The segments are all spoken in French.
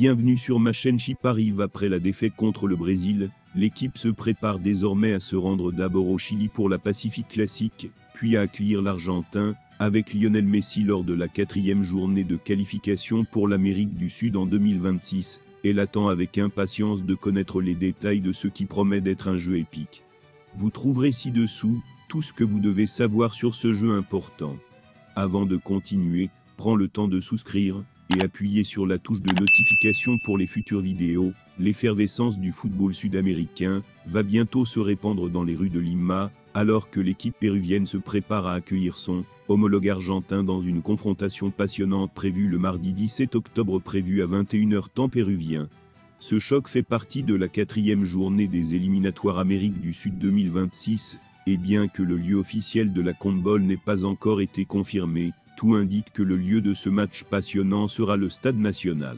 Bienvenue sur ma chaîne Chip arrive après la défaite contre le Brésil, l'équipe se prépare désormais à se rendre d'abord au Chili pour la Pacific Classic, puis à accueillir l'Argentin, avec Lionel Messi lors de la 4e journée de qualification pour l'Amérique du Sud en 2026, et l'attend avec impatience de connaître les détails de ce qui promet d'être un jeu épique. Vous trouverez ci-dessous tout ce que vous devez savoir sur ce jeu important. Avant de continuer, prends le temps de souscrire et appuyez sur la touche de notification pour les futures vidéos. L'effervescence du football sud-américain va bientôt se répandre dans les rues de Lima, alors que l'équipe péruvienne se prépare à accueillir son homologue argentin dans une confrontation passionnante prévue le mardi 17 octobre prévue à 21h temps péruvien. Ce choc fait partie de la 4e journée des éliminatoires Amérique du Sud 2026, et bien que le lieu officiel de la CONMEBOL n'ait pas encore été confirmé, tout indique que le lieu de ce match passionnant sera le Stade National.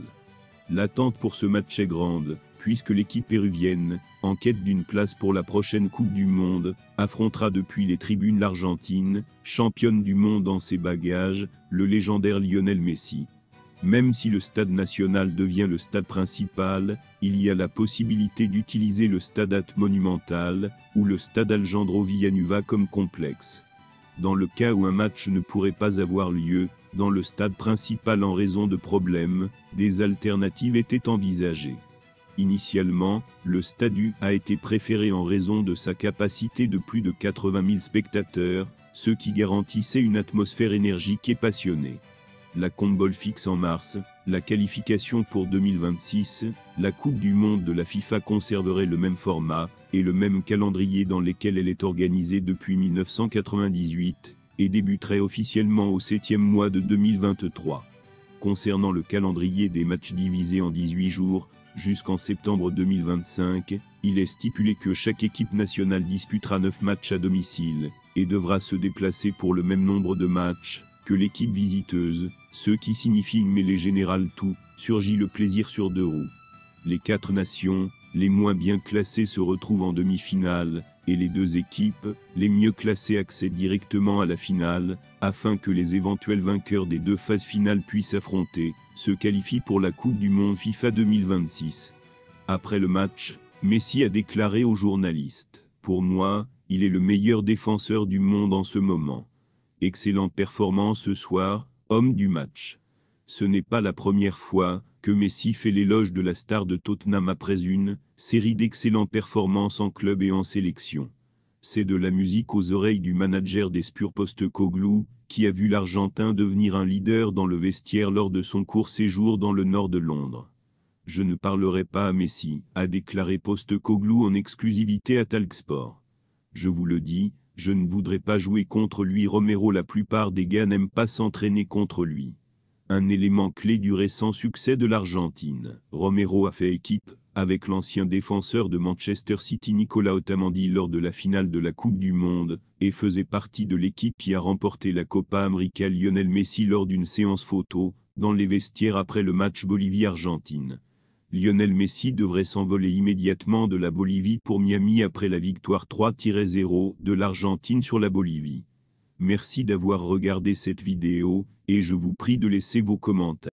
L'attente pour ce match est grande, puisque l'équipe péruvienne, en quête d'une place pour la prochaine Coupe du Monde, affrontera depuis les tribunes l'Argentine, championne du monde en ses bagages, le légendaire Lionel Messi. Même si le Stade National devient le stade principal, il y a la possibilité d'utiliser le Stade Monumental, ou le Stade Alejandro Villanueva comme complexe. Dans le cas où un match ne pourrait pas avoir lieu dans le stade principal en raison de problèmes, des alternatives étaient envisagées. Initialement, le Stade U a été préféré en raison de sa capacité de plus de 80 000 spectateurs, ce qui garantissait une atmosphère énergique et passionnée. La CONMEBOL fixe en mars la qualification pour 2026, la Coupe du Monde de la FIFA conserverait le même format et le même calendrier dans lesquels elle est organisée depuis 1998, et débuterait officiellement au 7e mois de 2023. Concernant le calendrier des matchs divisés en 18 jours, jusqu'en septembre 2025, il est stipulé que chaque équipe nationale disputera 9 matchs à domicile, et devra se déplacer pour le même nombre de matchs que l'équipe visiteuse, ce qui signifie une mêlée générale tout, surgit le plaisir sur 2 roues. Les 4 nations, les moins bien classées se retrouvent en demi-finale, et les 2 équipes, les mieux classées accèdent directement à la finale, afin que les éventuels vainqueurs des 2 phases finales puissent affronter, se qualifient pour la Coupe du Monde FIFA 2026. Après le match, Messi a déclaré aux journalistes: « Pour moi, il est le meilleur défenseur du monde en ce moment. Excellente performance ce soir, homme du match. Ce n'est pas la première fois que Messi fait l'éloge de la star de Tottenham après une série d'excellentes performances en club et en sélection. C'est de la musique aux oreilles du manager des Spurs Postecoglou, qui a vu l'Argentin devenir un leader dans le vestiaire lors de son court séjour dans le nord de Londres. Je ne parlerai pas à Messi, a déclaré Postecoglou en exclusivité à Talksport. Je vous le dis, je ne voudrais pas jouer contre lui. Romero. La plupart des gars n'aiment pas s'entraîner contre lui. Un élément clé du récent succès de l'Argentine. Romero a fait équipe avec l'ancien défenseur de Manchester City Nicolas Otamendi lors de la finale de la Coupe du Monde, et faisait partie de l'équipe qui a remporté la Copa América. Lionel Messi lors d'une séance photo, dans les vestiaires après le match Bolivie-Argentine. Lionel Messi devrait s'envoler immédiatement de la Bolivie pour Miami après la victoire 3-0 de l'Argentine sur la Bolivie. Merci d'avoir regardé cette vidéo, et je vous prie de laisser vos commentaires.